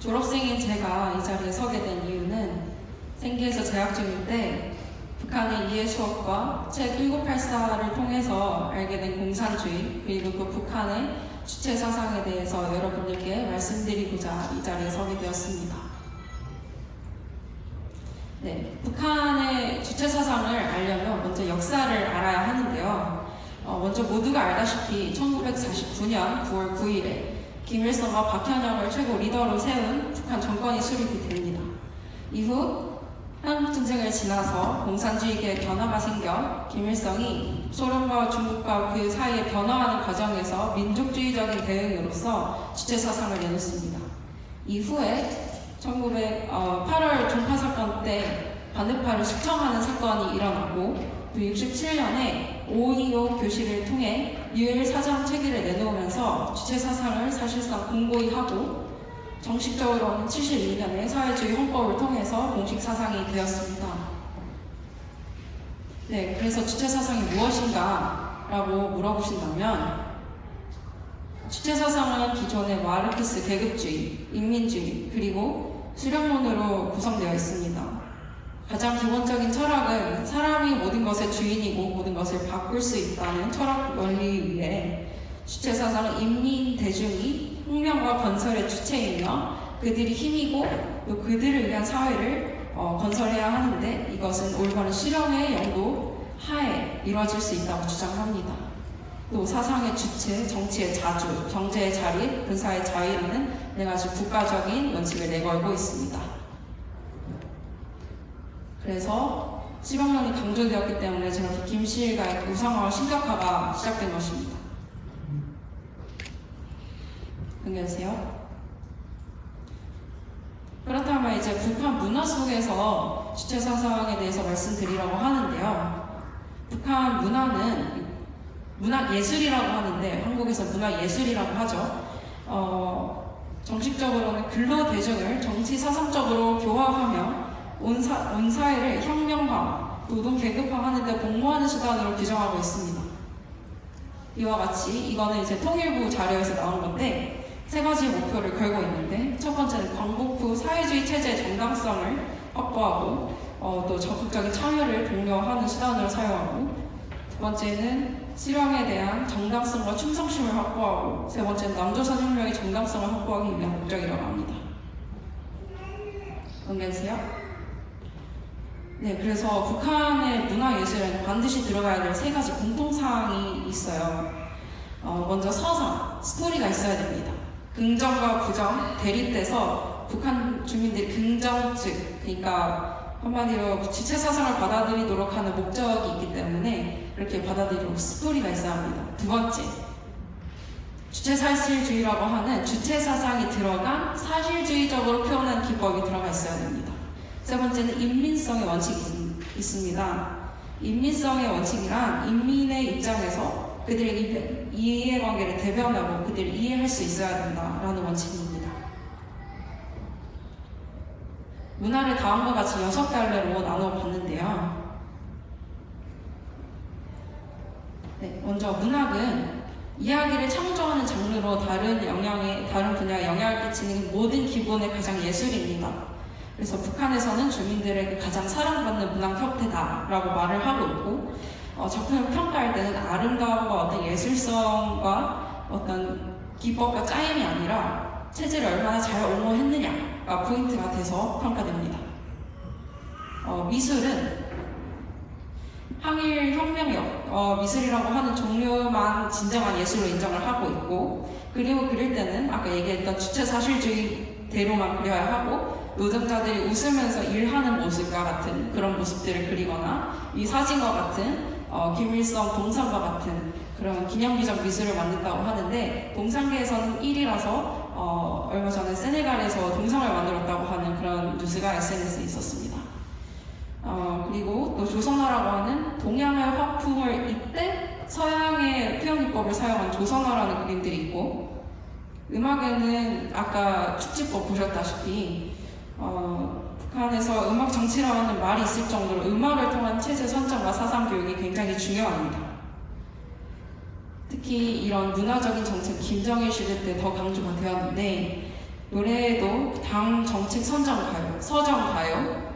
졸업생인 제가 이 자리에 서게 된 이유는 생계에서 재학 중일 때 북한의 이해 수업과 책 1984를 통해서 알게 된 공산주의, 그리고 또 북한의 주체 사상에 대해서 여러분들께 말씀드리고자 이 자리에 서게 되었습니다. 네, 북한의 주체 사상을 알려면 먼저 역사를 알아야 하는데요. 먼저 모두가 알다시피 1949년 9월 9일에 김일성과 박현영을 최고 리더로 세운 북한 정권이 수립이 됩니다. 이후 한국전쟁을 지나서 공산주의계의 변화가 생겨 김일성이 소련과 중국과 그 사이에 변화하는 과정에서 민족주의적인 대응으로서 주체사상을 내놓습니다. 이후에 8월 종파 사건 때 반대파를 숙청하는 사건이 일어나고 또 67년에 5.25 교실을 통해 유일 사전 체계를 내놓으면서 주체사상을 사실상 공고히 하고 정식적으로는 71년에 사회주의 헌법을 통해서 공식 사상이 되었습니다. 네, 그래서 주체사상이 무엇인가? 라고 물어보신다면 주체사상은 기존의 마르크스 계급주의, 인민주의, 그리고 수령론으로 구성되어 있습니다. 가장 기본적인 철학은 사람이 모든 것의 주인이고 모든 것을 바꿀 수 있다는 철학 원리 위에 주체사상은 인민 대중이 혁명과 건설의 주체이며 그들이 힘이고 또 그들을 위한 사회를 건설해야 하는데 이것은 올바른 수령의 영도 하에 이루어질 수 있다고 주장합니다. 또 사상의 주체, 정치의 자주, 경제의 자립, 군사의 자유라는 4가지 국가적인 원칙을 내걸고 있습니다. 그래서 시방론이 강조되었기 때문에 저렇게 김씨일가의 우상화와 신격화가 시작된 것입니다. 안녕하세요. 그렇다면 이제 북한 문화 속에서 주체사상에 대해서 말씀드리려고 하는데요. 북한 문화는 문화예술이라고 하는데 한국에서 문화예술이라고 하죠. 정식적으로는 근로대중을 정치사상적으로 교화하며 온 사회를 혁명화, 노동계급화하는 데 공모하는 수단으로 규정하고 있습니다. 이와 같이 이거는 이제 통일부 자료에서 나온 건데 3가지 목표를 걸고 있는데 첫 번째는 광복후 사회주의 체제의 정당성을 확보하고 또 적극적인 참여를 독려하는 수단으로 사용하고 두 번째는 실황에 대한 정당성과 충성심을 확보하고 세 번째는 남조선 혁명의 정당성을 확보하기 위한 목적이라고 합니다. 넘겨주세요. 네, 그래서 북한의 문화예술에는 반드시 들어가야 될 3가지 공통사항이 있어요. 먼저 서사, 스토리가 있어야 됩니다. 긍정과 부정, 대립돼서 북한 주민들이 긍정즉, 그러니까 한마디로 주체사상을 받아들이도록 하는 목적이 있기 때문에 이렇게 받아들이도록 스토리가 있어야 합니다. 두 번째, 주체사실주의라고 하는 주체사상이 들어간 사실주의적으로 표현한 기법이 들어가 있어야 됩니다. 세 번째는 인민성의 원칙이 있습니다. 인민성의 원칙이란 인민의 입장에서 그들의 이해관계를 대변하고 그들을 이해할 수 있어야 된다라는 원칙입니다. 문화를 다음과 같이 6갈래로 나눠봤는데요. 네, 먼저 문학은 이야기를 창조하는 장르로 다른 분야에 영향을 끼치는 모든 기본의 가장 예술입니다. 그래서 북한에서는 주민들에게 가장 사랑받는 문학 형태다라고 말을 하고 있고 작품을 평가할 때는 아름다움과 어떤 예술성과 어떤 기법과 짜임이 아니라 체제를 얼마나 잘 옹호했느냐가 포인트가 돼서 평가됩니다. 미술은 항일 혁명력 미술이라고 하는 종류만 진정한 예술로 인정을 하고 있고 그림을 그릴 때는 아까 얘기했던 주체사실주의대로만 그려야 하고 노동자들이 웃으면서 일하는 모습과 같은 그런 모습들을 그리거나 이 사진과 같은 김일성 동상과 같은 그런 기념비적 미술을 만든다고 하는데 동상계에서는 1이라서 얼마 전에 세네갈에서 동상을 만들었다고 하는 그런 뉴스가 SNS에 있었습니다. 그리고 또 조선화라고 하는 동양의 화풍을 잇대 서양의 표현기법을 사용한 조선화라는 그림들이 있고 음악에는 아까 축지법 보셨다시피 북한에서 음악 정치라는 말이 있을 정도로 음악을 통한 체제 선정과 사상 교육이 굉장히 중요합니다. 특히 이런 문화적인 정책 김정일 시대 때 더 강조가 되었는데 노래에도 당 정책 선정가요, 서정가요,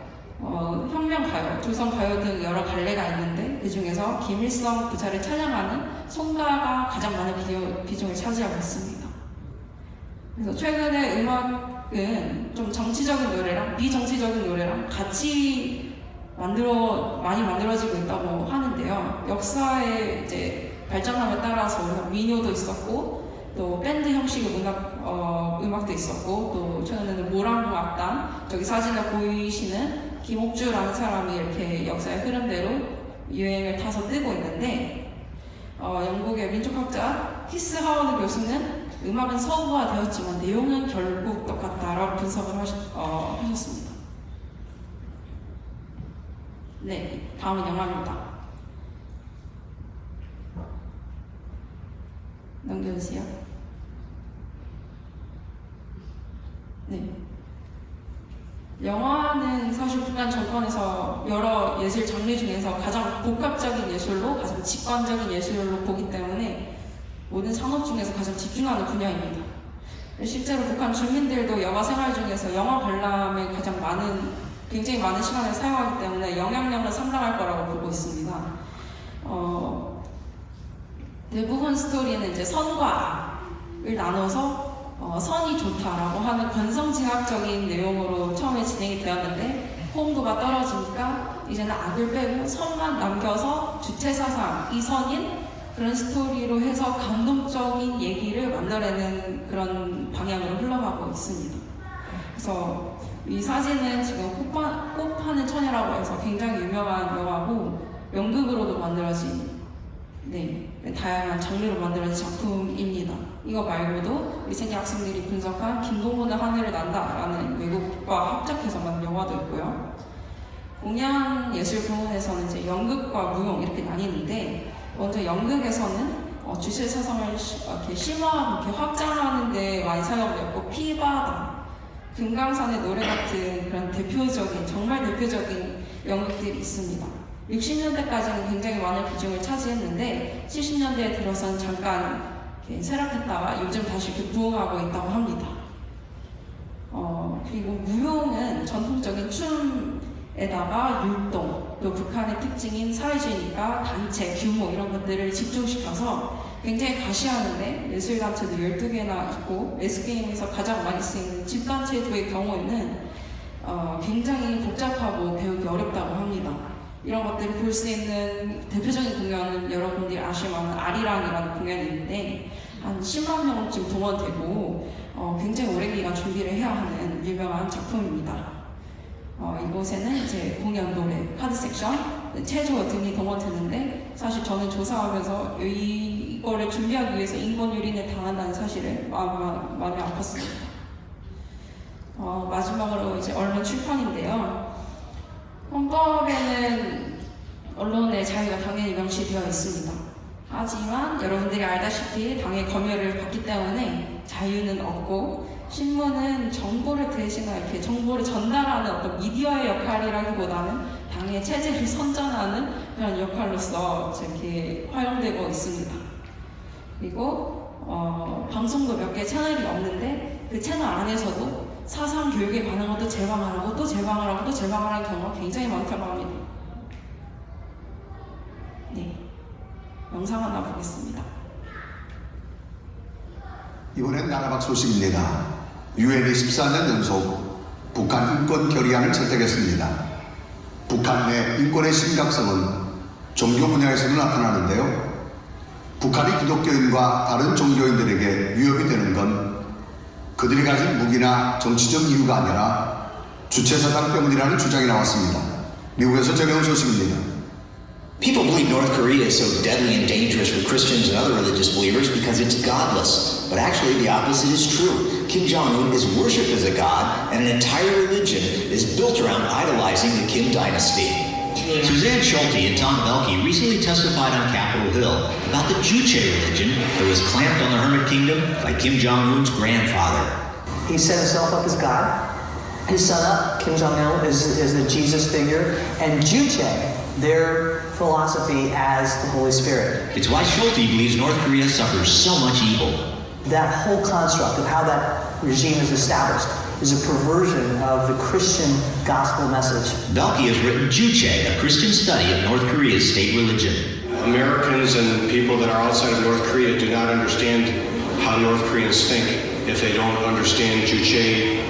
혁명가요, 조선가요 등 여러 갈래가 있는데 그 중에서 김일성 부자를 찬양하는 송가가 가장 많은 비중을 차지하고 있습니다. 그래서 최근에 음악은 좀 정치적인 노래랑 비정치적인 노래랑 같이 많이 만들어지고 있다고 하는데요. 역사의 이제 발전함에 따라서 우리가 민요도 있었고 또 밴드 형식의 음악도 있었고 또 최근에는 모란악단, 저기 사진에 보이시는 김옥주라는 사람이 이렇게 역사의 흐름대로 유행을 타서 뜨고 있는데 영국의 민족학자 키스 하워드 교수는 음악은 서구화되었지만 내용은 결국 똑같다라고 분석을 하셨습니다. 네, 다음은 영화입니다. 넘겨주세요. 네. 영화는 사실 북한 정권에서 여러 예술 장르 중에서 가장 복합적인 예술로, 가장 직관적인 예술로 보기 때문에 모든 산업 중에서 가장 집중하는 분야입니다. 실제로 북한 주민들도 여가 생활 중에서 영화 관람에 굉장히 많은 시간을 사용하기 때문에 영향력은 상당할 거라고 보고 있습니다. 대부분 스토리는 이제 선과 악을 나눠서 선이 좋다라고 하는 권성징악적인 내용으로 처음에 진행이 되었는데 호응도가 떨어지니까 이제는 악을 빼고 선만 남겨서 주체사상, 이 선인 그런 스토리로 해서 감동적인 얘기를 만들어내는 그런 방향으로 흘러가고 있습니다. 그래서 이 사진은 지금 꽃 파는 처녀라고 해서 굉장히 유명한 영화고 연극으로도 만들어진 다양한 장르로 만들어진 작품입니다. 이거 말고도 우리 생애 학생들이 분석한 김동문의 하늘을 난다라는 외국과 합작해서 만든 영화도 있고요. 공양예술공원에서는 이제 연극과 무용 이렇게 나뉘는데 먼저 연극에서는 주실 사상을 이렇게 심화하고 이렇게 확장하는 데 많이 사용되었고 피바다, 금강산의 노래 같은 그런 정말 대표적인 연극들이 있습니다. 60년대까지는 굉장히 많은 비중을 차지했는데 70년대에 들어서는 잠깐 쇠락했다가 요즘 다시 부흥하고 있다고 합니다. 그리고 무용은 전통적인 춤에다가 율동, 또 북한의 특징인 사회주의니까 단체, 규모 이런 것들을 집중시켜서 굉장히 가시하는데 예술단체도 12개나 있고 매스게임에서 가장 많이 쓰이는 집단체도의 경우에는 굉장히 복잡하고 배우기 어렵다고 합니다. 이런 것들을 볼 수 있는 대표적인 공연은 여러분들이 아실 만한 아리랑이라는 공연이 있는데 한 10만 명쯤 동원되고 굉장히 오랜 기간 준비를 해야 하는 유명한 작품입니다. 이곳에는 이제 공연, 노래, 카드 섹션, 체조 등이 동원되는데 사실 저는 조사하면서 이거를 준비하기 위해서 인권유린을 당한다는 사실을 마음이 아팠습니다. 마지막으로 이제 언론 출판인데요. 헌법에는 언론의 자유가 당연히 명시되어 있습니다. 하지만 여러분들이 알다시피 당의 검열을 받기 때문에 자유는 없고 신문은 정보를 대신하여 이렇게 정보를 전달하는 어떤 미디어의 역할이라기보다는 당의 체제를 선전하는 그런 역할로서 이렇게 활용되고 있습니다. 그리고 방송도 몇 개 채널이 없는데 그 채널 안에서도 사상 교육에 관한 것도 제방을 하고 또 제방을 하고 또 제방을 하는 경우가 굉장히 많다고 합니다. 네, 영상 하나 보겠습니다. 이번엔 나라박 소식입니다. 유엔이 14년 연속 북한 인권 결의안을 채택했습니다. 북한 내 인권의 심각성은 종교 분야에서도 나타나는데요. 북한이 기독교인과 다른 종교인들에게 위협이 되는 건 그들이 가진 무기나 정치적 이유가 아니라 주체사상 때문이라는 주장이 나왔습니다. 미국에서 전해온 소식입니다. People believe North Korea is so deadly and dangerous for Christians and other religious believers because it's godless. But actually the opposite is true. Kim Jong-un is worshipped as a god and an entire religion is built around idolizing the Kim dynasty. Suzanne Schulte and Tom Belke recently testified on Capitol Hill about the Juche religion that was clamped on the Hermit Kingdom by Kim Jong-un's grandfather. He set himself up as God. His son up, Kim Jong-il, is the Jesus figure. And Juche, their philosophy as the Holy Spirit. It's why Schulte believes North Korea suffers so much evil. That whole construct of how that regime is established is a perversion of the Christian gospel message. Belky has written Juche, a Christian study of North Korea's state religion. Americans and people that are outside of North Korea do not understand how North Koreans think if they don't understand Juche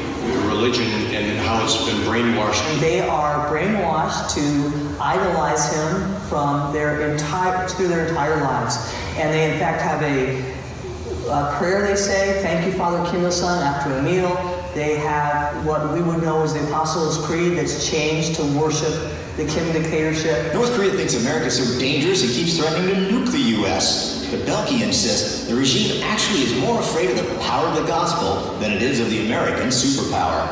religion and how it's been brainwashed. And they are brainwashed to idolize him through their entire lives. And they in fact have a prayer they say, "Thank you, Father Kim Il-sung," after a meal. They have what we would know as the Apostles' Creed that's changed to worship the Kim dictatorship. North Korea thinks America is so dangerous it keeps threatening to nuke the U.S. But Belky insists the regime actually is more afraid of the power of the gospel than it is of the American superpower.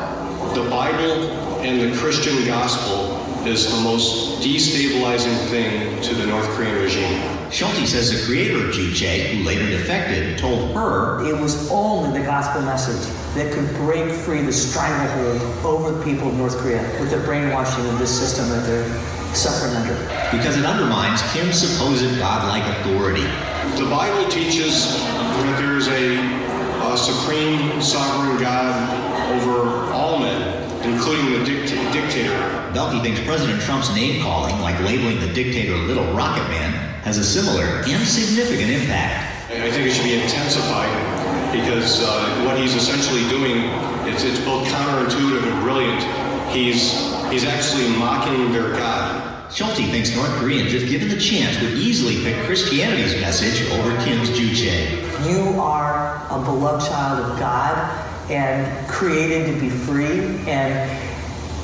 The Bible and the Christian gospel is the most destabilizing thing to the North Korean regime. Schulte says the creator of Juche, who later defected, told her It was only the gospel message that could break free the stranglehold over the people of North Korea with the brainwashing of this system that they're suffering under. because it undermines Kim's supposed godlike authority. The Bible teaches that there's a supreme sovereign God over all men, including the dictator. Belky thinks President Trump's name-calling, like labeling the dictator Little Rocket Man, has a similar, insignificant impact. I think it should be intensified because what he's essentially doing, it's both counterintuitive and brilliant. He's actually mocking their God. Schulte thinks North Koreans, if given the chance, would easily pick Christianity's message over Kim's Juche. You are a beloved child of God and created to be free, and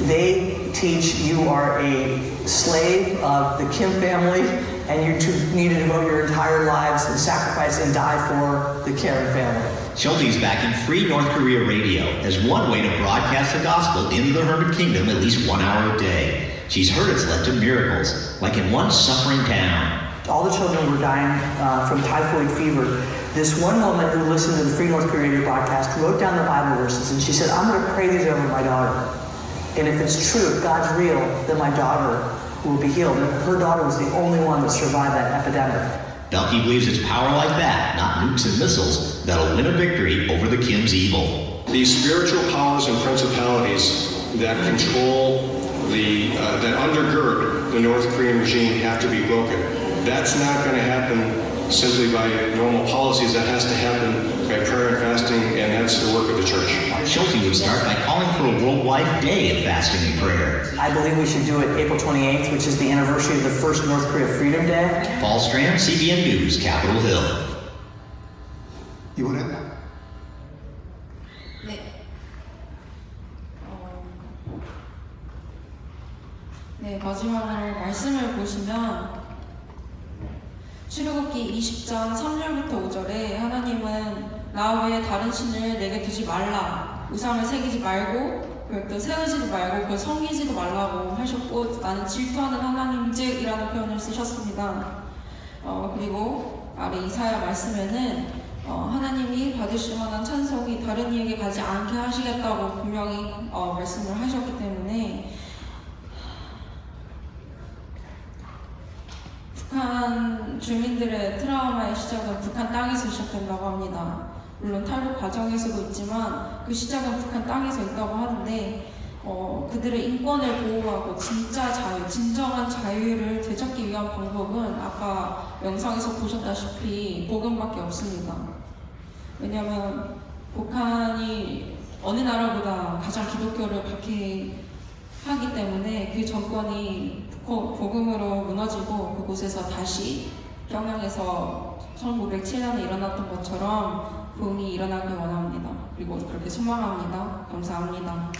they teach you are a slave of the Kim family and you need to devote your entire lives and sacrifice and die for the Kim family. Schulte's backing Free North Korea Radio as one way to broadcast the gospel into the Hermit Kingdom at least 1 hour a day. She's heard it's led to miracles, like in one suffering town. All the children were dying from typhoid fever. This one woman who listened to the Free North Korea Radio broadcast wrote down the Bible verses, and she said, "I'm going to pray these over my daughter. And if it's true, if God's real, then my daughter will be healed." And her daughter was the only one that survived that epidemic. Belky believes it's power like that, not nukes and missiles, that'll win a victory over the Kim's evil. These spiritual powers and principalities that control that undergird the North Korean regime have to be broken. That's not going to happen simply by normal policies. That has to happen by prayer and fasting, and that's the work of the church. Schulte would start by calling for a worldwide day of fasting and prayer. I believe we should do it April 28th, which is the anniversary of the first North Korea Freedom Day. Paul Strand, CBN News, Capitol Hill. 이번엔 네, 마지막으로 말씀을 보시면 출애굽기 20장 3절부터 5절에 하나님은 나 외에 다른 신을 내게 두지 말라, 우상을 새기지 말고 또 세우지도 말고 그걸 섬기지도 말라고 하셨고, 나는 질투하는 하나님즉이라는 표현을 쓰셨습니다. 그리고 아래 이사야 말씀에는 하나님이 받으실 만한 찬송이 다른 이에게 가지 않게 하시겠다고 분명히 말씀을 하셨기 때문에 북한 주민들의 트라우마의 시작은 북한 땅에서 시작된다고 합니다. 물론 탈북 과정에서도 있지만 그 시작은 북한 땅에서 있다고 하는데 그들의 인권을 보호하고 진짜 자유, 진정한 자유를 되찾기 위한 방법은 아까 영상에서 보셨다시피 복음밖에 없습니다. 왜냐하면 북한이 어느 나라보다 가장 기독교를 박해하기 때문에 그 정권이 복음으로 무너지고 그곳에서 다시 평양에서 1907년에 일어났던 것처럼 부흥이 일어나길 원합니다. 그리고 그렇게 소망합니다. 감사합니다.